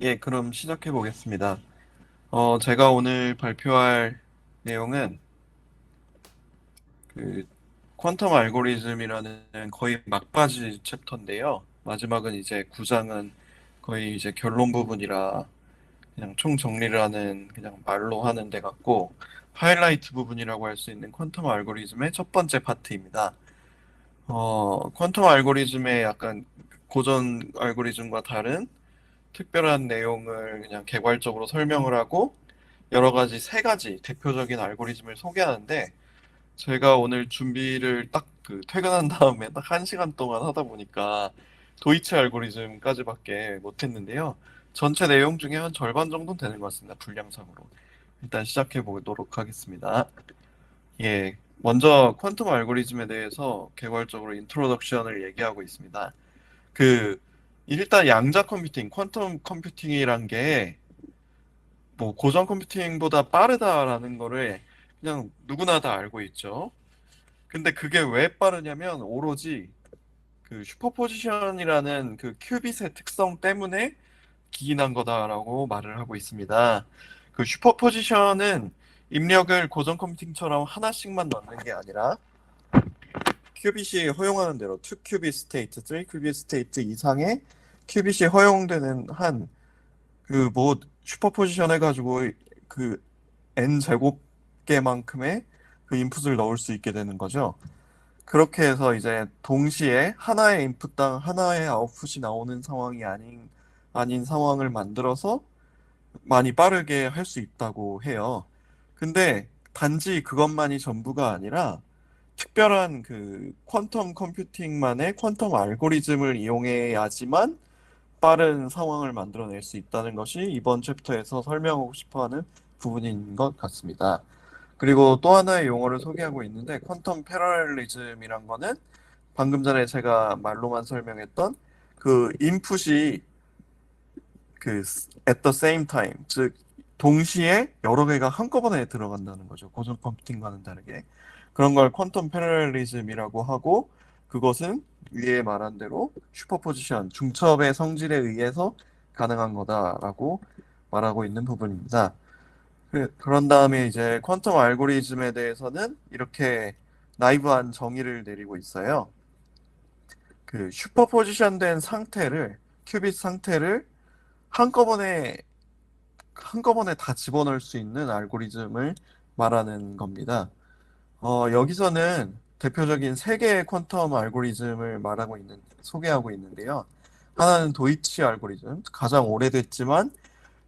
예, 그럼 시작해 보겠습니다. 제가 오늘 발표할 내용은 그 퀀텀 알고리즘이라는 거의 막바지 챕터인데요. 마지막은 이제 9장은 거의 이제 결론 부분이라 그냥 총 정리를 하는 그냥 말로 하는 데 같고, 하이라이트 부분이라고 할 수 있는 퀀텀 알고리즘의 첫 번째 파트입니다. 퀀텀 알고리즘의 약간 고전 알고리즘과 다른 특별한 내용을 그냥 개괄적으로 설명을 하고, 여러 가지 세 가지 대표적인 알고리즘을 소개하는데, 제가 오늘 준비를 딱 그 퇴근한 다음에 딱 1시간 동안 하다 보니까 도이치 알고리즘까지밖에 못했는데요. 전체 내용 중에 한 절반 정도는 되는 것 같습니다. 분량상으로. 일단 시작해 보도록 하겠습니다. 예, 먼저 퀀텀 알고리즘에 대해서 개괄적으로 인트로덕션을 얘기하고 있습니다. 그 일단 양자 컴퓨팅, 퀀텀 컴퓨팅이란 게 뭐 고전 컴퓨팅보다 빠르다라는 거를 그냥 누구나 다 알고 있죠. 근데 그게 왜 빠르냐면 오로지 그 슈퍼포지션이라는 그 큐빗의 특성 때문에 기인한 거다라고 말을 하고 있습니다. 그 슈퍼포지션은 입력을 고전 컴퓨팅처럼 하나씩만 넣는 게 아니라 큐빗이 허용하는 대로 2큐빗 스테이트, 3큐빗 스테이트 이상의 큐빗이 허용되는 한 그 뭐 슈퍼포지션 해가지고 그 n 제곱 개만큼의 그 인풋을 넣을 수 있게 되는 거죠. 그렇게 해서 이제 동시에 하나의 인풋당 하나의 아웃풋이 나오는 상황이 아닌 상황을 만들어서 많이 빠르게 할 수 있다고 해요. 근데 단지 그것만이 전부가 아니라 특별한 그 퀀텀 컴퓨팅만의 퀀텀 알고리즘을 이용해야지만 빠른 상황을 만들어낼 수 있다는 것이 이번 챕터에서 설명하고 싶어 하는 부분인 것 같습니다. 그리고 또 하나의 용어를 소개하고 있는데 퀀텀 패러렐리즘이란 거는 방금 전에 제가 말로만 설명했던 그 인풋이 그 at the same time, 즉 동시에 여러 개가 한꺼번에 들어간다는 거죠. 고전 컴퓨팅과는 다르게. 그런 걸 퀀텀 패러렐리즘이라고 하고, 그것은 위에 말한 대로 슈퍼포지션, 중첩의 성질에 의해서 가능한 거다라고 말하고 있는 부분입니다. 그런 다음에 이제 퀀텀 알고리즘에 대해서는 이렇게 나이브한 정의를 내리고 있어요. 그 슈퍼포지션 된 상태를, 큐빗 상태를 한꺼번에 다 집어넣을 수 있는 알고리즘을 말하는 겁니다. 여기서는 대표적인 세 개의 퀀텀 알고리즘을 소개하고 있는데요. 하나는 도이치 알고리즘, 가장 오래됐지만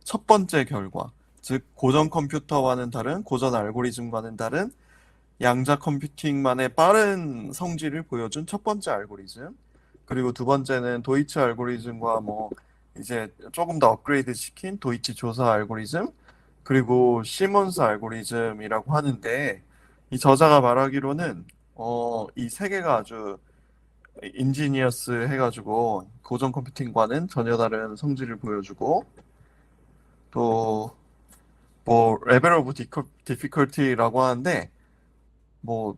첫 번째 결과, 즉 고전 컴퓨터와는 다른, 고전 알고리즘과는 다른 양자 컴퓨팅만의 빠른 성질을 보여준 첫 번째 알고리즘. 그리고 두 번째는 도이치 알고리즘과 뭐 이제 조금 더 업그레이드 시킨 도이치 조사 알고리즘, 그리고 시몬스 알고리즘이라고 하는데, 이 저자가 말하기로는 이 세 개가 아주 인지니어스 해가지고 고전 컴퓨팅과는 전혀 다른 성질을 보여주고, 또 뭐 레벨 오브 디피컬티라고 하는데, 뭐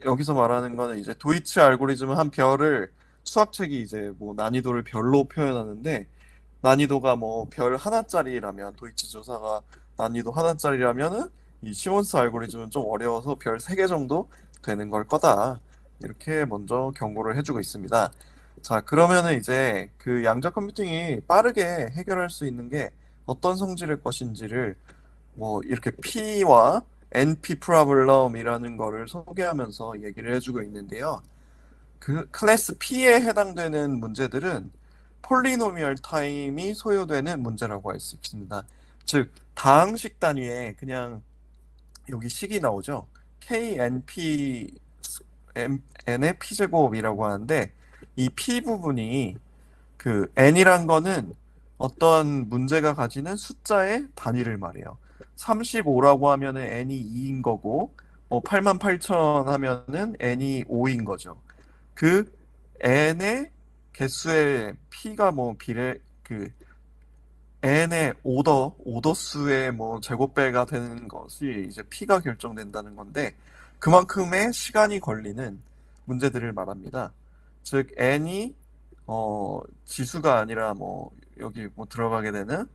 여기서 말하는 거는 이제 도이치 알고리즘은 한 별을, 수학책이 이제 뭐 난이도를 별로 표현하는데, 난이도가 뭐 별 하나짜리라면, 도이치 조사가 난이도 하나짜리라면은 이 시몬스 알고리즘은 좀 어려워서 별 3개 정도 되는 걸 거다, 이렇게 먼저 경고를 해주고 있습니다. 자, 그러면은 이제 그 양자 컴퓨팅이 빠르게 해결할 수 있는 게 어떤 성질일 것인지를 뭐 이렇게 P와 NP 프로블럼이라는 거를 소개하면서 얘기를 해주고 있는데요. 그 클래스 P에 해당되는 문제들은 폴리노미얼 타임이 소요되는 문제라고 할 수 있습니다. 즉 다항식 단위에 그냥 여기 식이 나오죠. KNP n의 P제곱이라고 하는데, 이 P 부분이 그 n이란 거는 어떤 문제가 가지는 숫자의 단위를 말해요. 35라고 하면은 n이 2인 거고, 뭐 88,000 하면은 n이 5인 거죠. 그 n의 개수의 p가 뭐 비례 그 n의 오더 수의 뭐 제곱배가 되는 것이 이제 p가 결정된다는 건데, 그만큼의 시간이 걸리는 문제들을 말합니다. 즉 n이 지수가 아니라 뭐 여기 뭐 들어가게 되는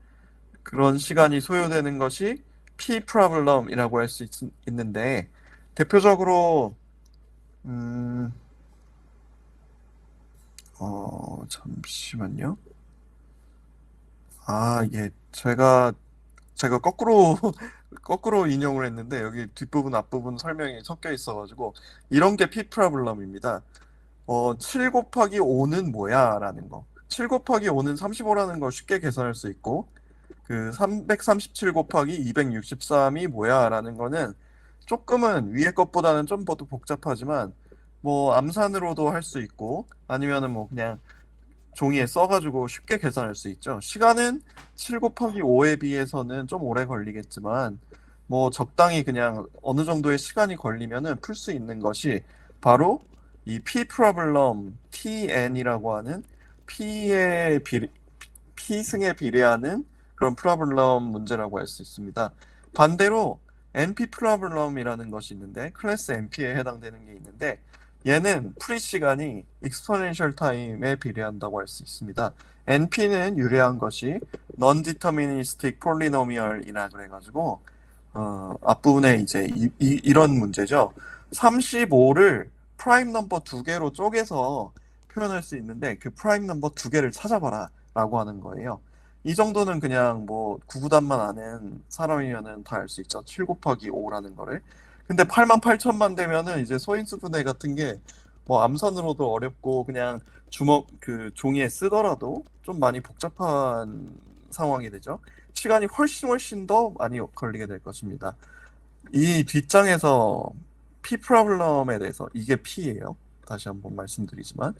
그런 시간이 소요되는 것이 P 프로블럼이라고 할 수 있는데 대표적으로 음, 잠시만요. 예, 제가 거꾸로 거꾸로 인용을 했는데 여기 뒷부분 앞부분 설명이 섞여 있어가지고 이런 게 P 프로블럼입니다. 7 곱하기 5는 뭐야? 라는 거. 7 곱하기 5는 35라는 걸 쉽게 계산할 수 있고, 그 337 곱하기 263이 뭐야? 라는 거는 조금은 위에 것보다는 좀 더 복잡하지만, 뭐, 암산으로도 할 수 있고, 아니면은 뭐 그냥 종이에 써가지고 쉽게 계산할 수 있죠. 시간은 7 곱하기 5에 비해서는 좀 오래 걸리겠지만, 뭐 적당히 그냥 어느 정도의 시간이 걸리면은 풀 수 있는 것이 바로 이 P 프로블럼 TN이라고 하는 P의 P승에 비례하는 그런 프로블럼 문제라고 할 수 있습니다. 반대로 NP 프로블럼이라는 것이 있는데 클래스 NP에 해당되는 게 있는데 얘는 풀이 시간이 exponential time에 비례한다고 할 수 있습니다. NP는 유래한 것이 non-deterministic polynomial이라 그래가지고 앞부분에 이제 이런 문제죠. 35를 프라임 넘버 두 개로 쪼개서 표현할 수 있는데 그 프라임 넘버 두 개를 찾아봐라 라고 하는 거예요. 이 정도는 그냥 뭐 구구단만 아는 사람이면은 다 알 수 있죠. 7 곱하기 5라는 거를. 근데 8만 8천만 되면은 이제 소인수 분해 같은 게 뭐 암산으로도 어렵고 그냥 주먹 그 종이에 쓰더라도 좀 많이 복잡한 상황이 되죠. 시간이 훨씬 더 많이 걸리게 될 것입니다. 이 뒷장에서 P 프로블럼에 대해서 이게 P예요. 다시 한번 말씀드리지만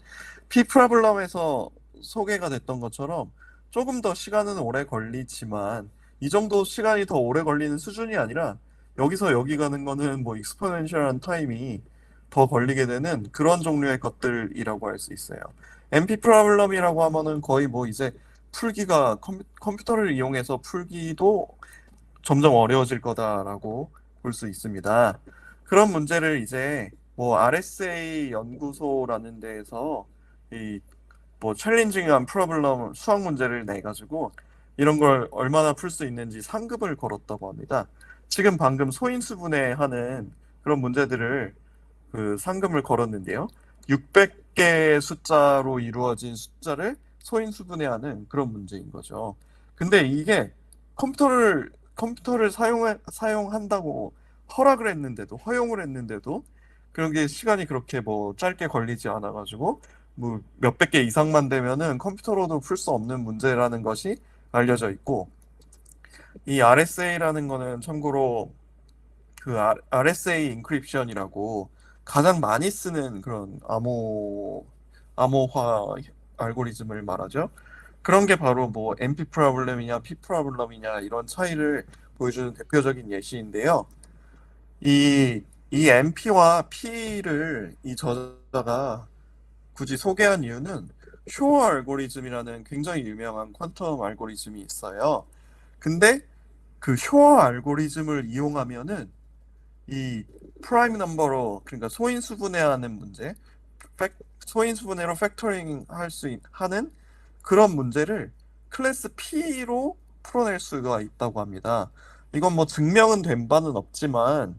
P 프로블럼에서 소개가 됐던 것처럼 조금 더 시간은 오래 걸리지만 이 정도 시간이 더 오래 걸리는 수준이 아니라 여기서 여기 가는 거는 뭐 익스포넨셜한 타임이 더 걸리게 되는 그런 종류의 것들이라고 할 수 있어요. MP 프로블럼이라고 하면은 거의 뭐 이제 풀기가 컴퓨터를 이용해서 풀기도 점점 어려워질 거다라고 볼 수 있습니다. 그런 문제를 이제 뭐 RSA 연구소라는 데에서 이 뭐 챌린징한 프로블럼 수학 문제를 내 가지고 이런 걸 얼마나 풀 수 있는지 상급을 걸었다고 합니다. 지금 방금 소인수분해하는 그런 문제들을 그 상금을 걸었는데요. 600개 숫자로 이루어진 숫자를 소인수분해하는 그런 문제인 거죠. 근데 이게 컴퓨터를 사용한다고 허락을 했는데도 허용을 했는데도 그런 게 시간이 그렇게 뭐 짧게 걸리지 않아 가지고 뭐 몇백 개 이상만 되면은 컴퓨터로도 풀 수 없는 문제라는 것이 알려져 있고 이 RSA라는 거는 참고로 그 RSA 인크립션이라고 가장 많이 쓰는 그런 암호화 알고리즘을 말하죠. 그런 게 바로 뭐 NP 프로블럼이냐 P 프로블럼이냐 이런 차이를 보여주는 대표적인 예시인데요. 이 NP와 P를 이 저자가 굳이 소개한 이유는 쇼어 알고리즘이라는 굉장히 유명한 퀀텀 알고리즘이 있어요. 근데 그 쇼어 알고리즘을 이용하면은 이 프라임 넘버로 그러니까 소인수분해하는 문제, 소인수분해로 팩터링 하는 그런 문제를 클래스 P로 풀어낼 수가 있다고 합니다. 이건 뭐 증명은 된 바는 없지만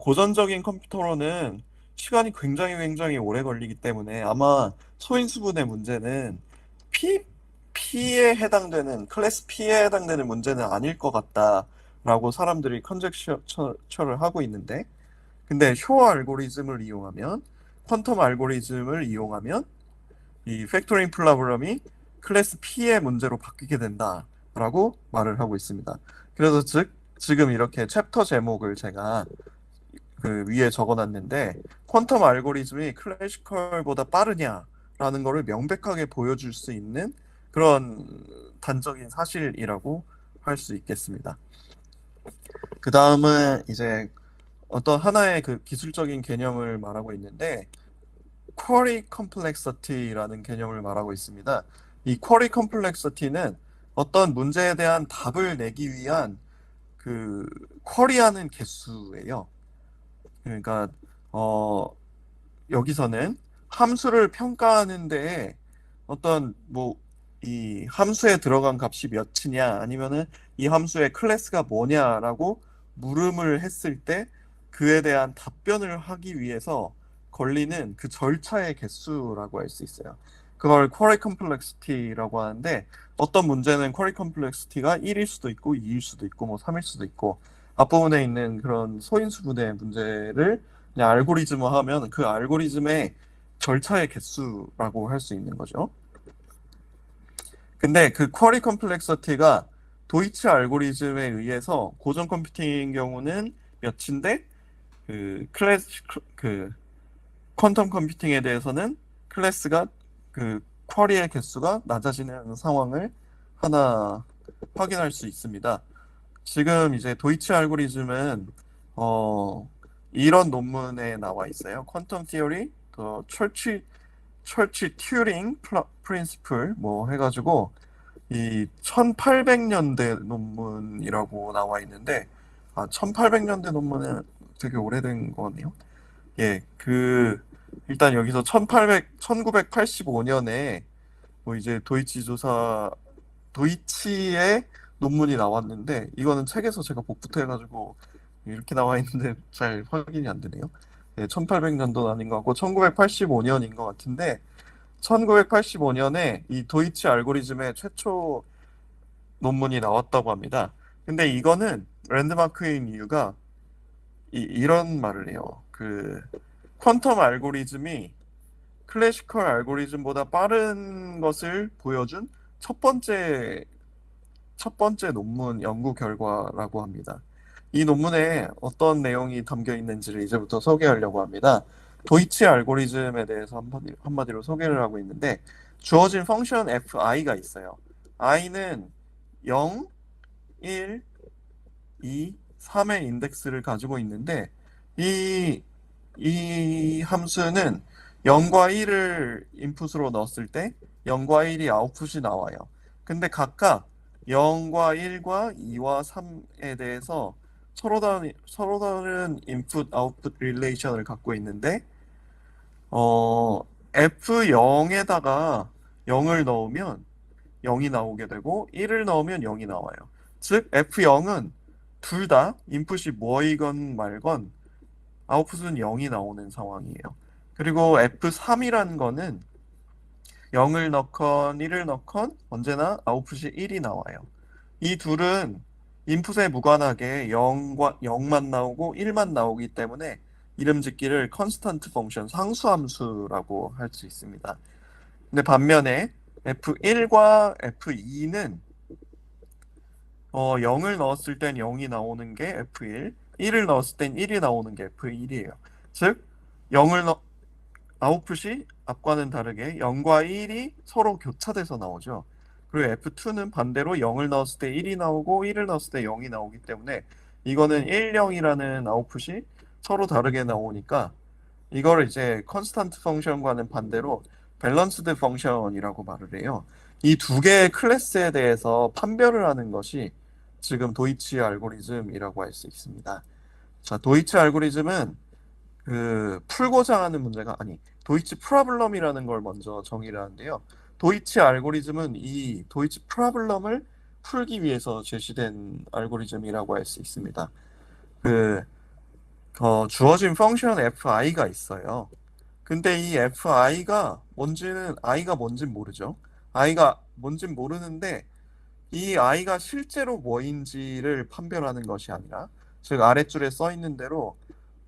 고전적인 컴퓨터로는 시간이 굉장히 오래 걸리기 때문에 아마 소인수분해 문제는 P, P에 해당되는 클래스 P에 해당되는 문제는 아닐 것 같다라고 사람들이 컨젝처를 하고 있는데 근데 쇼어 알고리즘을 이용하면 퀀텀 알고리즘을 이용하면 이 팩토링 프로블럼이 클래스 P의 문제로 바뀌게 된다라고 말을 하고 있습니다. 그래서 즉 지금 이렇게 챕터 제목을 제가 그 위에 적어놨는데 퀀텀 알고리즘이 클래시컬보다 빠르냐라는 거를 명백하게 보여줄 수 있는 그런 단적인 사실이라고 할 수 있겠습니다. 그 다음은 이제 어떤 하나의 그 기술적인 개념을 말하고 있는데 쿼리 컴플렉서티라는 개념을 말하고 있습니다. 이 쿼리 컴플렉서티는 어떤 문제에 대한 답을 내기 위한 그 쿼리하는 개수예요. 그러니까 어 여기서는 함수를 평가하는 데에 어떤 뭐 이 함수에 들어간 값이 몇이냐 아니면은 이 함수의 클래스가 뭐냐라고 물음을 했을 때 그에 대한 답변을 하기 위해서 걸리는 그 절차의 개수라고 할 수 있어요. 그걸 쿼리 컴플렉시티라고 하는데 어떤 문제는 쿼리 컴플렉시티가 1일 수도 있고 2일 수도 있고 뭐 3일 수도 있고 앞부분에 있는 그런 소인수분해 문제를 그냥 알고리즘화하면 그 알고리즘의 절차의 개수라고 할 수 있는 거죠. 근데 그 쿼리 컴플렉서티가 도이치 알고리즘에 의해서 고전 컴퓨팅의 경우는 몇인데 그 클래스 그 퀀텀 컴퓨팅에 대해서는 클래스가 그 쿼리의 개수가 낮아지는 상황을 하나 확인할 수 있습니다. 지금 이제 도이치 알고리즘은 어 이런 논문에 나와 있어요. 퀀텀 티어리, 더 철치 튜링 프린시플 뭐 해가지고 이 1800년대 논문이라고 나와 있는데 1800년대 논문은 되게 오래된 거네요. 예, 일단 여기서 1985년에 뭐 이제 도이치의 논문이 나왔는데 이거는 책에서 제가 복부터 해가지고 이렇게 나와 있는데 잘 확인이 안 되네요. 예, 1800년도는 아닌 것 같고 1985년인 것 같은데 1985년에 이 도이치 알고리즘의 최초 논문이 나왔다고 합니다. 근데 이거는 랜드마크인 이유가 이런 말을 해요. 그 퀀텀 알고리즘이 클래시컬 알고리즘보다 빠른 것을 보여준 첫 번째 첫 번째 논문 연구 결과라고 합니다. 이 논문에 어떤 내용이 담겨 있는지를 이제부터 소개하려고 합니다. 도이치 알고리즘에 대해서 한마디로 소개를 하고 있는데 주어진 펑션 fi가 있어요. i는 0, 1, 2, 3의 인덱스를 가지고 있는데 이, 이 함수는 0과 1을 인풋으로 넣었을 때 0과 1이 아웃풋이 나와요. 근데 각각 0과 1과 2와 3에 대해서 서로 다른 인풋 아웃풋 릴레이션을 갖고 있는데 F0에다가 0을 넣으면 0이 나오게 되고 1을 넣으면 0이 나와요. 즉 F0은 둘 다 인풋이 뭐이건 말건 아웃풋은 0이 나오는 상황이에요. 그리고 F3이라는 거는 0을 넣건 1을 넣건 언제나 아웃풋이 1이 나와요. 이 둘은 인풋에 무관하게 0과 0만 나오고 1만 나오기 때문에 이름 짓기를 컨스턴트 펑션 상수함수라고 할 수 있습니다. 근데 반면에 F1과 F2는 0을 넣었을 땐 0이 나오는 게 F1, 1을 넣었을 땐 1이 나오는 게 F1이에요. 즉 0을 넣 아웃풋이 앞과는 다르게 0과 1이 서로 교차돼서 나오죠. 그리고 F2는 반대로 0을 넣었을 때 1이 나오고 1을 넣었을 때 0이 나오기 때문에 이거는 1, 0이라는 아웃풋이 서로 다르게 나오니까 이거를 이제 컨스탄트 펑션과는 반대로 밸런스드 펑션이라고 말을 해요. 이 두 개의 클래스에 대해서 판별을 하는 것이 지금 도이치 알고리즘이라고 할 수 있습니다. 자, 도이치 알고리즘은 풀고자 하는 문제가 아니 도이치 프로블럼이라는 걸 먼저 정의를 하는데요. 도이치 알고리즘은 이 도이치 프로블럼을 풀기 위해서 제시된 알고리즘이라고 할 수 있습니다. 그 주어진 펑션 fi가 있어요. 근데 이 i가 뭔진 모르죠. i가 뭔진 모르는데 이 i가 실제로 뭐인지를 판별하는 것이 아니라 즉 아랫줄에 써 있는 대로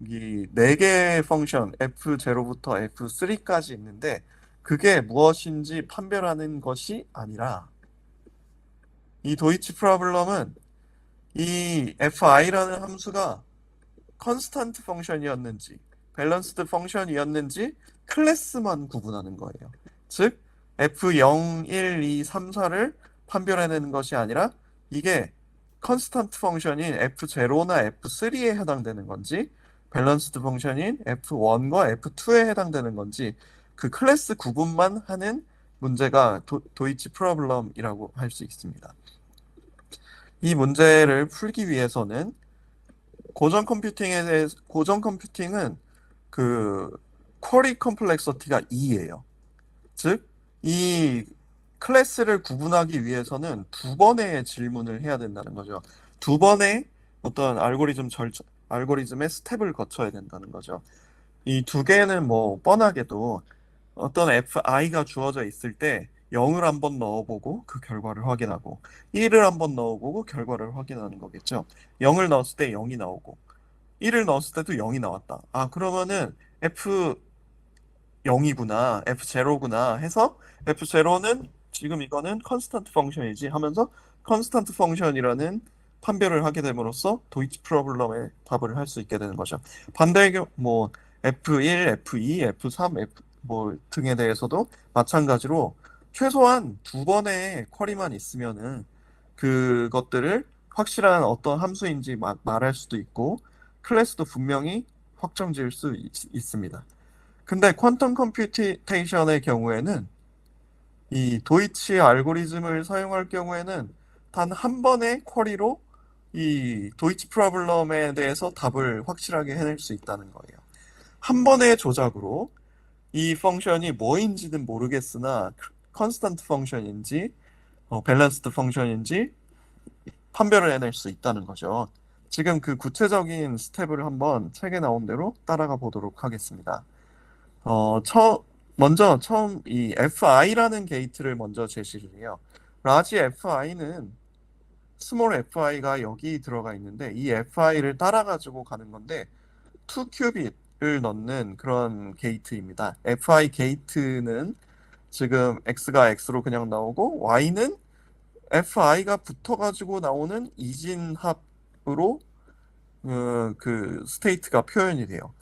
이 네 개의 펑션 f0부터 f3까지 있는데 그게 무엇인지 판별하는 것이 아니라 이 도이치 프로블럼은 이 fi라는 함수가 컨스탄트 펑션이었는지 밸런스드 펑션이었는지 클래스만 구분하는 거예요. 즉 F0, 1, 2, 3, 4를 판별해내는 것이 아니라 이게 컨스탄트 펑션인 F0나 F3에 해당되는 건지 밸런스드 펑션인 F1과 F2에 해당되는 건지 그 클래스 구분만 하는 문제가 도이치 프로블럼이라고 할 수 있습니다. 이 문제를 풀기 위해서는 고전 컴퓨팅은 그 쿼리 컴플렉서티가 2예요. 즉 이 클래스를 구분하기 위해서는 두 번의 질문을 해야 된다는 거죠. 두 번의 어떤 알고리즘의 스텝을 거쳐야 된다는 거죠. 이 두 개는 뭐 뻔하게도 어떤 fi가 주어져 있을 때 0을 한번 넣어보고 그 결과를 확인하고 1을 한번 넣어보고 결과를 확인하는 거겠죠. 0을 넣었을 때 0이 나오고 1을 넣었을 때도 0이 나왔다. 아, 그러면은 f 0이구나, f0구나 해서 f0는 지금 이거는 컨스턴트 펑션이지 하면서 컨스턴트 펑션이라는 판별을 하게 됨으로써 도이치 프로블럼의 답을 할 수 있게 되는 거죠. 반대의 경우 뭐 f1, f2, f3, f 뭐 등에 대해서도 마찬가지로 최소한 두 번의 쿼리만 있으면은 그것들을 확실한 어떤 함수인지 말할 수도 있고 클래스도 분명히 확정 지을 수 있습니다. 근데 퀀텀 컴퓨테이션의 경우에는 이 도이치 알고리즘을 사용할 경우에는 단 한 번의 쿼리로 이 도이치 프로블럼에 대해서 답을 확실하게 해낼 수 있다는 거예요. 한 번의 조작으로 이 펑션이 뭐인지는 모르겠으나 컨스턴트 펑션인지 밸런스드 펑션인지 판별을 해낼 수 있다는 거죠. 지금 그 구체적인 스텝을 한번 책에 나온 대로 따라가 보도록 하겠습니다. 어, 먼저 처음 이 FI라는 게이트를 먼저 제시를 해요. 라지 FI는 스몰 FI가 여기 들어가 있는데 이 FI를 따라 가지고 가는 건데 2큐빗을 넣는 그런 게이트입니다. FI 게이트는 지금 X가 X로 그냥 나오고 Y는 FI가 붙어가지고 나오는 이진합으로 그 스테이트가 표현이 돼요.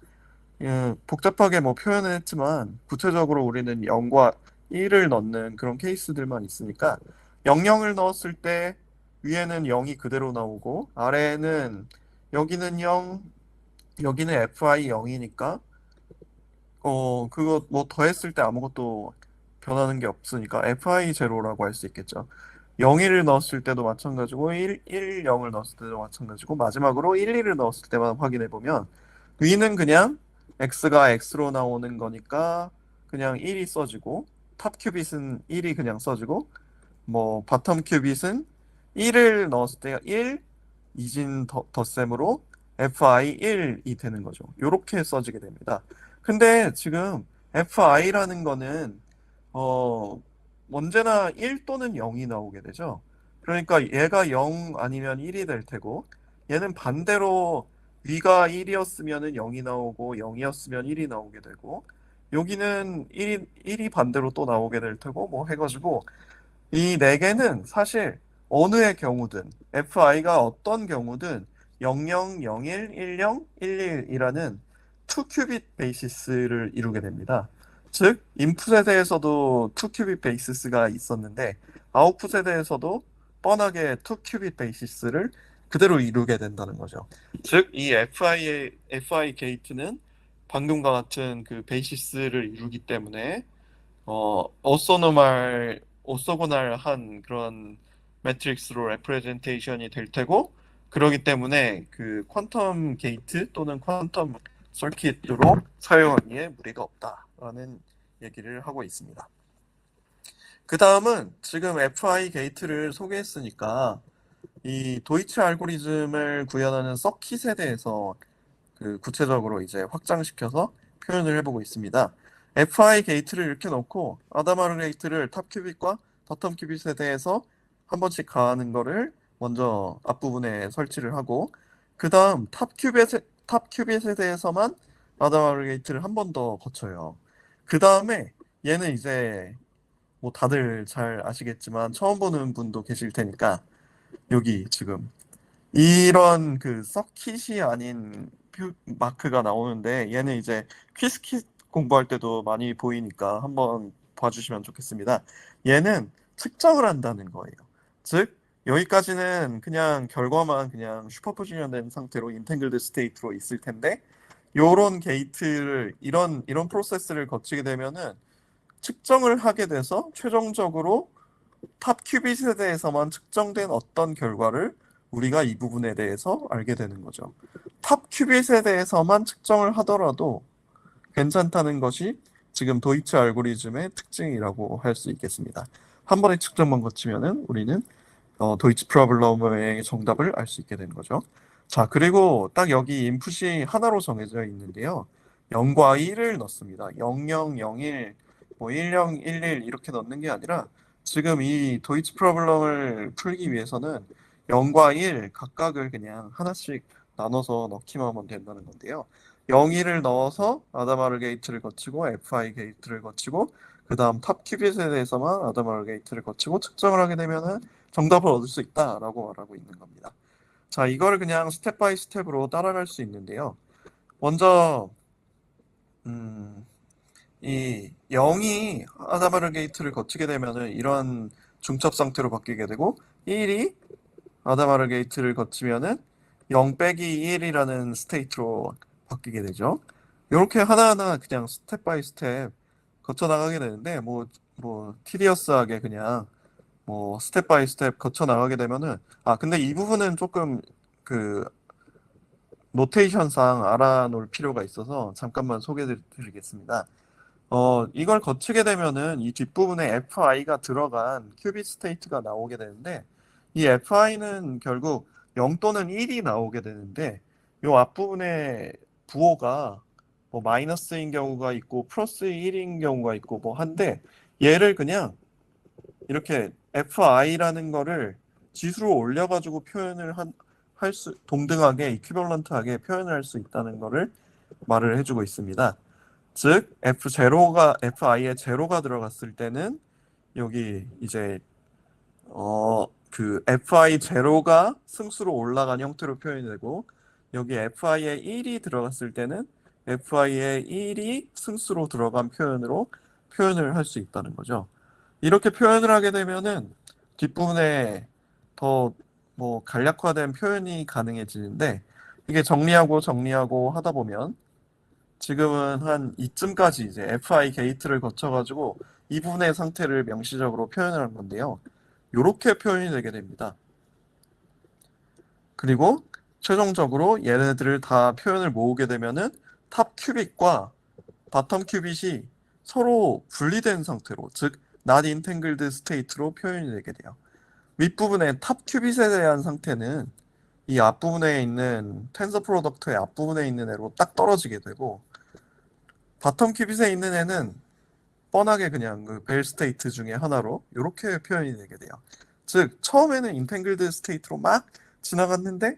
예, 복잡하게 뭐 표현을 했지만 구체적으로 우리는 0과 1을 넣는 그런 케이스들만 있으니까 00을 넣었을 때 위에는 0이 그대로 나오고 아래에는 여기는 0, 여기는 FI 0이니까 그거 뭐 더했을 때 아무것도 변하는 게 없으니까 FI 제로라고 할 수 있겠죠. 0, 1을 넣었을 때도 마찬가지고 0을 넣었을 때도 마찬가지고 마지막으로 1, 2를 넣었을 때만 확인해 보면 위는 그냥 x가 x로 나오는 거니까 그냥 1이 써지고 탑 큐빗은 1이 그냥 써지고 뭐 바텀 큐빗은 1을 넣었을 때 1, 이진 덧셈으로 fi 1이 되는 거죠. 이렇게 써지게 됩니다. 근데 지금 fi라는 거는 어 언제나 1 또는 0이 나오게 되죠. 그러니까 얘가 0 아니면 1이 될 테고 얘는 반대로 위가 1이었으면 0이 나오고 0이었으면 1이 나오게 되고 여기는 1이 반대로 또 나오게 될 테고 뭐 해가지고 이 네 개는 사실 어느 의 경우든 FI가 어떤 경우든 00, 01, 10, 11이라는 2큐빗 베이시스를 이루게 됩니다. 즉 인풋에 대해서도 2큐빗 베이시스가 있었는데 아웃풋에 대해서도 뻔하게 2큐빗 베이시스를 그대로 이루게 된다는 거죠. 즉 이 FI 게이트는 방금과 같은 그 베이시스를 이루기 때문에 오소고날한 그런 매트릭스로 레프레젠테이션이 될 테고 그러기 때문에 그 퀀텀 게이트 또는 퀀텀 서킷으로 사용하기에 무리가 없다라는 얘기를 하고 있습니다. 그 다음은 지금 FI 게이트를 소개했으니까 이 도이치 알고리즘을 구현하는 서킷에 대해서 그 구체적으로 이제 확장시켜서 표현을 해보고 있습니다. FI 게이트를 이렇게 놓고 아다마르 게이트를 탑 큐빗과 버텀 큐빗에 대해서 한 번씩 가하는 거를 먼저 앞부분에 설치를 하고 그 다음 탑 큐빗에 대해서만 아다마르 게이트를 한 번 더 거쳐요. 그 다음에 얘는 이제 뭐 다들 잘 아시겠지만 처음 보는 분도 계실 테니까 여기 지금 이런 그 서킷이 아닌 마크가 나오는데 얘는 이제 퀴즈킷 공부할 때도 많이 보이니까 한번 봐주시면 좋겠습니다. 얘는 측정을 한다는 거예요. 즉 여기까지는 그냥 결과만 그냥 슈퍼포지션 된 상태로 인탱글드 스테이트로 있을 텐데 요런 게이트를 이런 프로세스를 거치게 되면은 측정을 하게 돼서 최종적으로 탑 큐빗에 대해서만 측정된 어떤 결과를 우리가 이 부분에 대해서 알게 되는 거죠. 탑 큐빗에 대해서만 측정을 하더라도 괜찮다는 것이 지금 도이치 알고리즘의 특징이라고 할 수 있겠습니다. 한 번의 측정만 거치면은 우리는 도이치 프로블럼의 정답을 알 수 있게 되는 거죠. 자, 그리고 딱 여기 인풋이 하나로 정해져 있는데요. 0과 1을 넣습니다. 00, 01, 뭐 10, 11 이렇게 넣는 게 아니라 지금 이 도이치 프로블럼을 풀기 위해서는 0과 1 각각을 그냥 하나씩 나눠서 넣기만 하면 된다는 건데요. 01을 넣어서 아다마르 게이트를 거치고 FI 게이트를 거치고 그 다음 탑 큐빗에 대해서만 아다마르 게이트를 거치고 측정을 하게 되면은 정답을 얻을 수 있다라고 말하고 있는 겁니다. 자, 이거를 그냥 스텝 바이 스텝으로 따라갈 수 있는데요. 먼저 음, 이 0이 아다마르 게이트를 거치게 되면은 이런 중첩 상태로 바뀌게 되고 1이 아다마르 게이트를 거치면은 0 빼기 1이라는 스테이트로 바뀌게 되죠. 이렇게 하나하나 그냥 스텝 바이 스텝 거쳐 나가게 되는데 뭐 티디어스하게 그냥 뭐 스텝 바이 스텝 거쳐 나가게 되면은 근데 이 부분은 조금 그 노테이션상 알아놓을 필요가 있어서 잠깐만 소개드리겠습니다. 이걸 거치게 되면은 이 뒷부분에 FI가 들어간 큐빅 스테이트가 나오게 되는데 이 FI는 결국 0 또는 1이 나오게 되는데 이 앞부분에 부호가 뭐 마이너스인 경우가 있고 플러스 1인 경우가 있고 뭐 한데 얘를 그냥 이렇게 FI라는 거를 지수로 올려가지고 표현을 할 수, 동등하게, 이퀴벌런트하게 표현을 할 수 있다는 거를 말을 해주고 있습니다. 즉, FI에 제로가 들어갔을 때는 여기 이제, 그 FI 제로가 승수로 올라간 형태로 표현이 되고, 여기 FI에 1이 들어갔을 때는 FI에 1이 승수로 들어간 표현으로 표현을 할 수 있다는 거죠. 이렇게 표현을 하게 되면은 뒷부분에 더 뭐 간략화된 표현이 가능해지는데 이게 정리하고 하다 보면 지금은 한 이쯤까지 이제 FI 게이트를 거쳐가지고 이 부분의 상태를 명시적으로 표현을 한 건데요. 이렇게 표현이 되게 됩니다. 그리고 최종적으로 얘네들을 다 표현을 모으게 되면은 탑 큐빅과 바텀 큐빗이 서로 분리된 상태로, 즉 not entangled state로 표현이 되게 돼요. 윗부분의 탑 큐빗에 대한 상태는 이 앞부분에 있는 텐서 프로덕트의 앞부분에 있는 애로 딱 떨어지게 되고 바텀 큐빗에 있는 애는 뻔하게 그냥 그 벨 스테이트 중에 하나로 이렇게 표현이 되게 돼요. 즉 처음에는 인탱글드 스테이트로 막 지나갔는데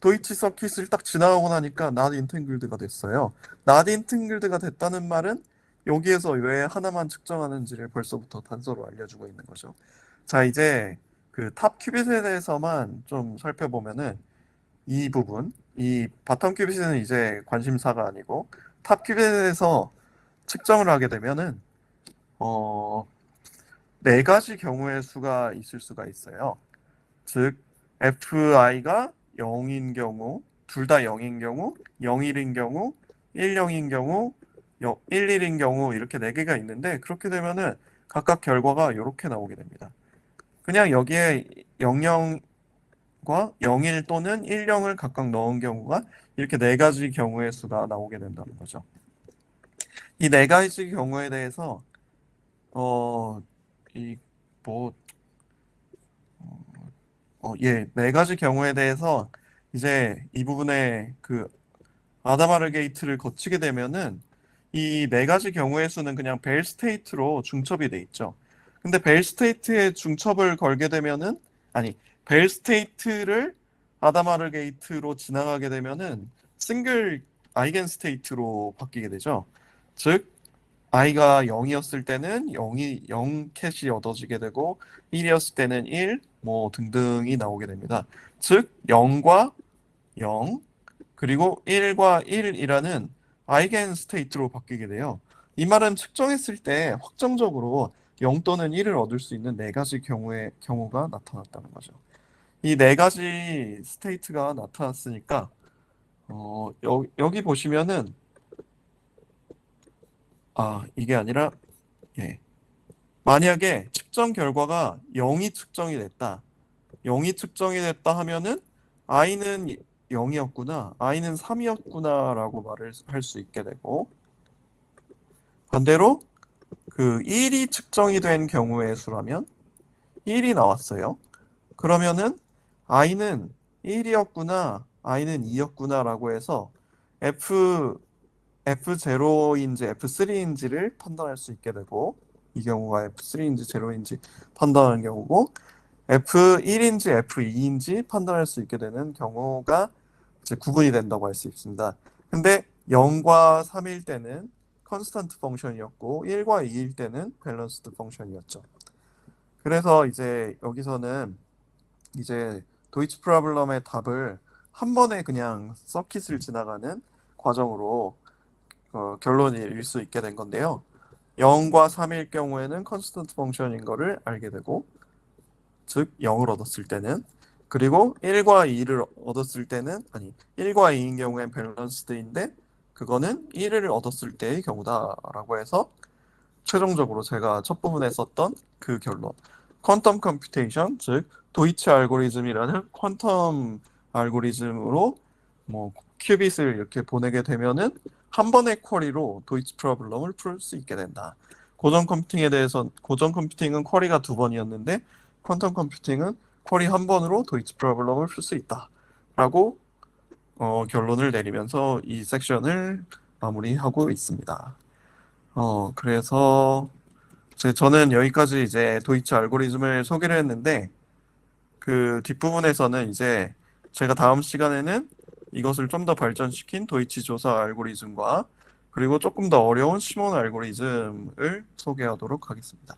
도이치 서킷을 딱 지나가고 나니까 not entangled가 됐어요. not entangled가 됐다는 말은 여기에서 왜 하나만 측정하는지를 벌써부터 단서로 알려주고 있는 거죠. 자, 이제 그 탑 큐빗에 대해서만 좀 살펴보면은 이 부분, 이 바텀 큐빗은 이제 관심사가 아니고 탑 큐빗에 대해서 측정을 하게 되면은 어, 네 가지 경우의 수가 있을 수가 있어요. 즉 FI가 0인 경우, 둘 다 0인 경우, 0일인 경우, 10인 경우, 11인 경우 이렇게 네 개가 있는데 그렇게 되면은 각각 결과가 이렇게 나오게 됩니다. 그냥 여기에 00과 01 또는 10을 각각 넣은 경우가 이렇게 네 가지 경우의 수가 나오게 된다는 거죠. 이 네 가지 경우에 대해서 이뭐 네 가지 경우에 대해서 이제 이 부분에 그 아다마르 게이트를 거치게 되면은 이 네 가지 경우의 수는 그냥 벨 스테이트로 중첩이 돼 있죠. 근데 벨 스테이트에 중첩을 걸게 되면은 벨 스테이트를 아다마르 게이트로 지나가게 되면은 싱글 아이겐 스테이트로 바뀌게 되죠. 즉 i가 0이었을 때는 0 캣이 얻어지게 되고 1이었을 때는 1, 뭐 등등이 나오게 됩니다. 즉 0과 0 그리고 1과 1이라는 아이겐 스테이트로 바뀌게 돼요. 이 말은 측정했을 때 확정적으로 0 또는 1을 얻을 수 있는 네 가지 경우가 나타났다는 거죠. 이 네 가지 스테이트가 나타났으니까 여기 보시면은 이게 아니라 예. 만약에 측정 결과가 0이 측정이 됐다. 0이 측정이 됐다 하면은 i는 0이었구나. i는 3이었구나라고 말을 할 수 있게 되고 반대로 그 1이 측정이 된 경우의 수라면 1이 나왔어요. 그러면은 i는 1이었구나, i는 2였구나라고 해서 F0인지 F3인지를 판단할 수 있게 되고, 이 경우가 F3인지 제로인지 판단하는 경우고, F1인지 F2인지 판단할 수 있게 되는 경우가 이제 구분이 된다고 할 수 있습니다. 근데 0과 3일 때는 컨스턴트 펑션이었고 1과 2일 때는 밸런스드 펑션이었죠. 그래서 이제 여기서는 이제 도이치 프로블럼의 답을 한 번에 그냥 서킷을 지나가는 과정으로 결론을 낼 수 있게 된 건데요. 0과 3일 경우에는 컨스턴트 펑션인 거를 알게 되고, 즉 0을 얻었을 때는, 그리고 1과 2를 얻었을 때는, 아니 1과 2인 경우엔 밸런스드인데 그거는 1을 얻었을 때의 경우다라고 해서 최종적으로 제가 첫 부분에 썼던 그 결론, 퀀텀 컴퓨테이션, 즉 도이치 알고리즘이라는 퀀텀 알고리즘으로 뭐 큐빗을 이렇게 보내게 되면은 한 번의 쿼리로 도이치 프로블럼을 풀 수 있게 된다. 고전 컴퓨팅은 쿼리가 두 번이었는데 퀀텀 컴퓨팅은 쿼리 한 번으로 도이치 프로블럼을 풀 수 있다라고 결론을 내리면서 이 섹션을 마무리하고 있습니다. 그래서 저는 여기까지 이제 도이치 알고리즘을 소개를 했는데, 그 뒷부분에서는 이제 제가 다음 시간에는 이것을 좀 더 발전시킨 도이치 조사 알고리즘과 그리고 조금 더 어려운 시몬 알고리즘을 소개하도록 하겠습니다.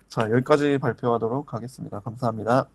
자, 여기까지 발표하도록 하겠습니다. 감사합니다.